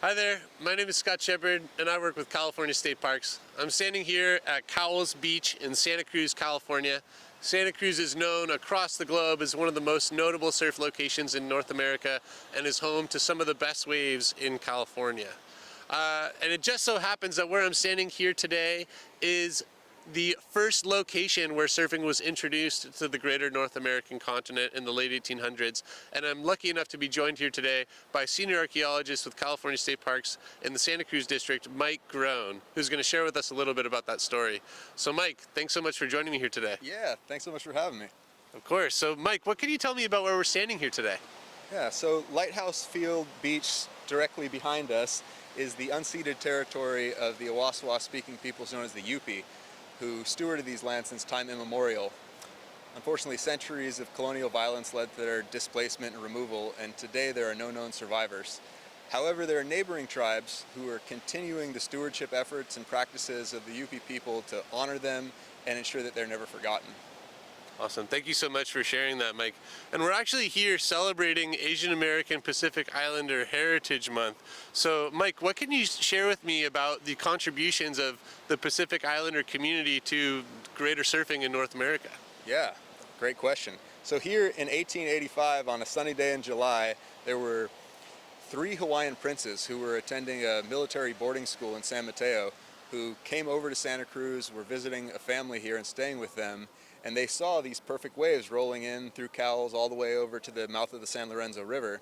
Hi there, my name is Scott Shepard and I work with California State Parks. I'm standing here at Cowell's Beach in Santa Cruz, California. Santa Cruz is known across the globe as one of the most notable surf locations in North America and is home to some of the best waves in California. And it just so happens that where I'm standing here today is the first location where surfing was introduced to the greater North American continent in the late 1800s. And I'm lucky enough to be joined here today by senior archaeologist with California State Parks in the Santa Cruz District, Mike Grone, who's going to share with us a little bit about that story. So Mike, thanks so much for joining me here today. Yeah, thanks so much for having me. Of course. So Mike, what can you tell me about where we're standing here today? Yeah, so Lighthouse Field Beach directly behind us is the unceded territory of the Awaswa speaking peoples known as the Yupi, who stewarded these lands since time immemorial. Unfortunately, centuries of colonial violence led to their displacement and removal, and today there are no known survivors. However, there are neighboring tribes who are continuing the stewardship efforts and practices of the Yupi people to honor them and ensure that they're never forgotten. Awesome. Thank you so much for sharing that, Mike. And we're actually here celebrating Asian American Pacific Islander Heritage Month. So, Mike, what can you share with me about the contributions of the Pacific Islander community to greater surfing in North America? Yeah, great question. So here in 1885, on a sunny day in July, there were 3 Hawaiian princes who were attending a military boarding school in San Mateo who came over to Santa Cruz, were visiting a family here and staying with them, and they saw these perfect waves rolling in through Cowell all the way over to the mouth of the San Lorenzo River.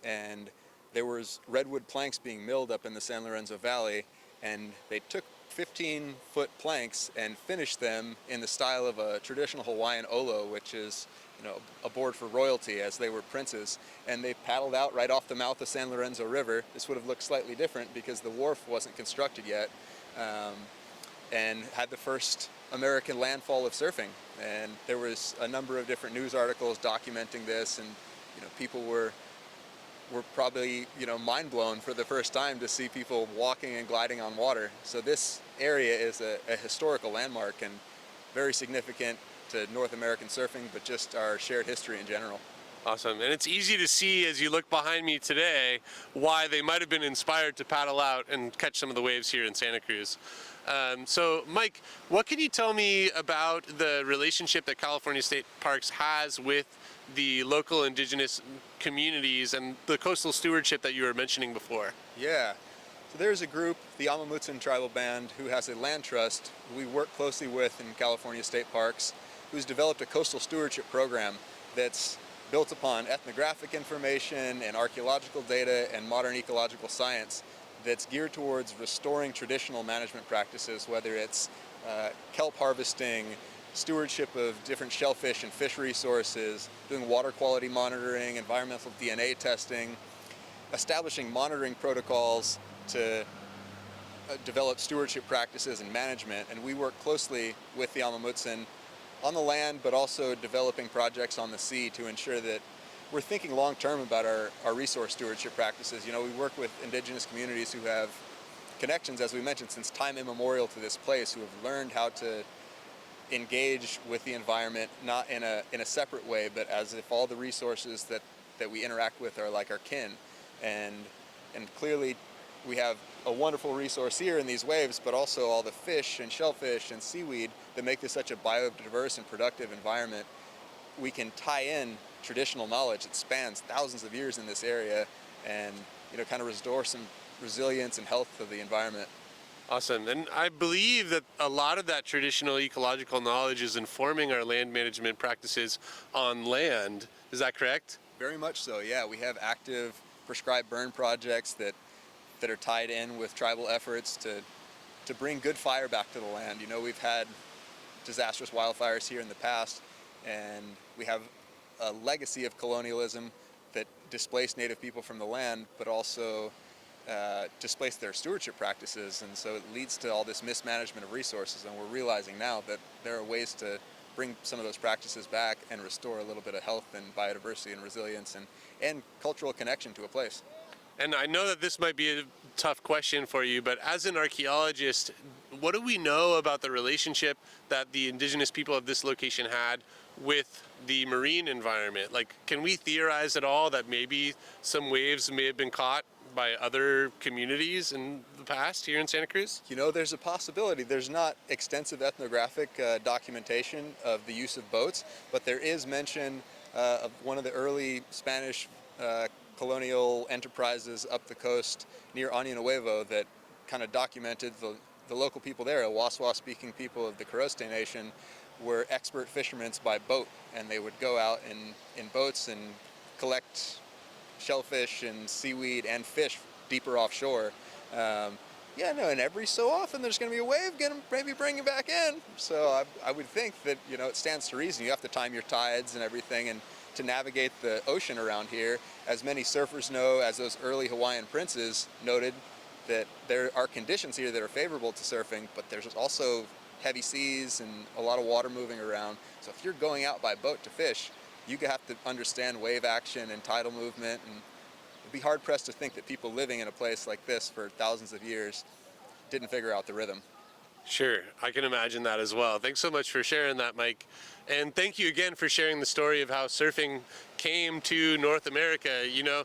And there was redwood planks being milled up in the San Lorenzo Valley, and they took 15-foot planks and finished them in the style of a traditional Hawaiian olo, which is, a board for royalty, as they were princes. And they paddled out right off the mouth of San Lorenzo River. This would have looked slightly different because the wharf wasn't constructed yet, and had the first American landfall of surfing. And there was a number of different news articles documenting this, and people were probably mind blown for the first time to see people walking and gliding on water. So this area is a historical landmark and very significant to North American surfing, but just our shared history in general. Awesome. And it's easy to see as you look behind me today why they might have been inspired to paddle out and catch some of the waves here in Santa Cruz. So Mike, what can you tell me about the relationship that California State Parks has with the local indigenous communities and the coastal stewardship that you were mentioning before? Yeah. So there's a group, the Amamutsan Tribal Band, who has a land trust we work closely with in California State Parks, who's developed a coastal stewardship program that's built upon ethnographic information and archaeological data and modern ecological science that's geared towards restoring traditional management practices, whether it's kelp harvesting, stewardship of different shellfish and fish resources, doing water quality monitoring, environmental DNA testing, establishing monitoring protocols to develop stewardship practices and management. And we work closely with the Amamutsan on the land, but also developing projects on the sea to ensure that we're thinking long-term about our resource stewardship practices. We work with indigenous communities who have connections, as we mentioned, since time immemorial to this place, who have learned how to engage with the environment, not in a separate way, but as if all the resources that we interact with are like our kin. And clearly we have a wonderful resource here in these waves, but also all the fish and shellfish and seaweed that make this such a biodiverse and productive environment. We can tie in traditional knowledge that spans thousands of years in this area and kind of restore some resilience and health of the environment. Awesome. And I believe that a lot of that traditional ecological knowledge is informing our land management practices on land. Is that correct? Very much so, yeah. We have active prescribed burn projects that are tied in with tribal efforts to bring good fire back to the land. We've had disastrous wildfires here in the past, and we have a legacy of colonialism that displaced Native people from the land, but also displaced their stewardship practices. And so it leads to all this mismanagement of resources, and we're realizing now that there are ways to bring some of those practices back and restore a little bit of health and biodiversity and resilience and cultural connection to a place. And I know that this might be a tough question for you, but as an archaeologist, what do we know about the relationship that the indigenous people of this location had with the marine environment? Like, can we theorize at all that maybe some waves may have been caught by other communities in the past here in Santa Cruz? You know, there's a possibility. There's not extensive ethnographic documentation of the use of boats, but there is mention of one of the early Spanish colonial enterprises up the coast near Año Nuevo that kind of documented the local people there, a Waswa-speaking people of the Koroste Nation, were expert fishermen by boat, and they would go out in boats and collect shellfish and seaweed and fish deeper offshore. Yeah, no, and every so often there's going to be a wave, maybe bring it back in. So I would think that, you know, it stands to reason. You have to time your tides and everything, and to navigate the ocean around here, as many surfers know, as those early Hawaiian princes noted, that there are conditions here that are favorable to surfing, but there's also heavy seas and a lot of water moving around. So if you're going out by boat to fish, you have to understand wave action and tidal movement, and it'd be hard pressed to think that people living in a place like this for thousands of years didn't figure out the rhythm. Sure, I can imagine that as well. Thanks so much for sharing that, Mike. And thank you again for sharing the story of how surfing came to North America. You know,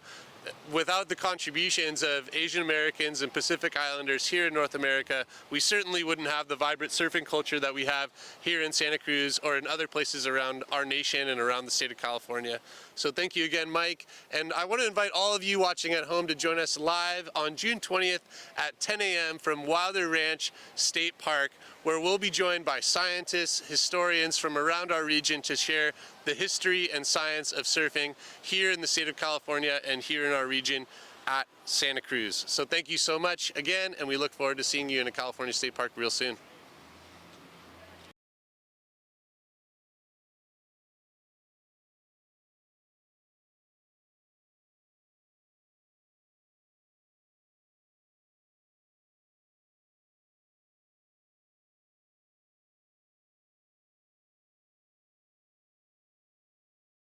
without the contributions of Asian Americans and Pacific Islanders here in North America, we certainly wouldn't have the vibrant surfing culture that we have here in Santa Cruz or in other places around our nation and around the state of California. So thank you again, Mike. And I want to invite all of you watching at home to join us live on June 20th at 10 a.m. from Wilder Ranch State Park, where we'll be joined by scientists, historians from around our region to share the history and science of surfing here in the state of California and here in our region at Santa Cruz. So thank you so much again, and we look forward to seeing you in a California State Park real soon.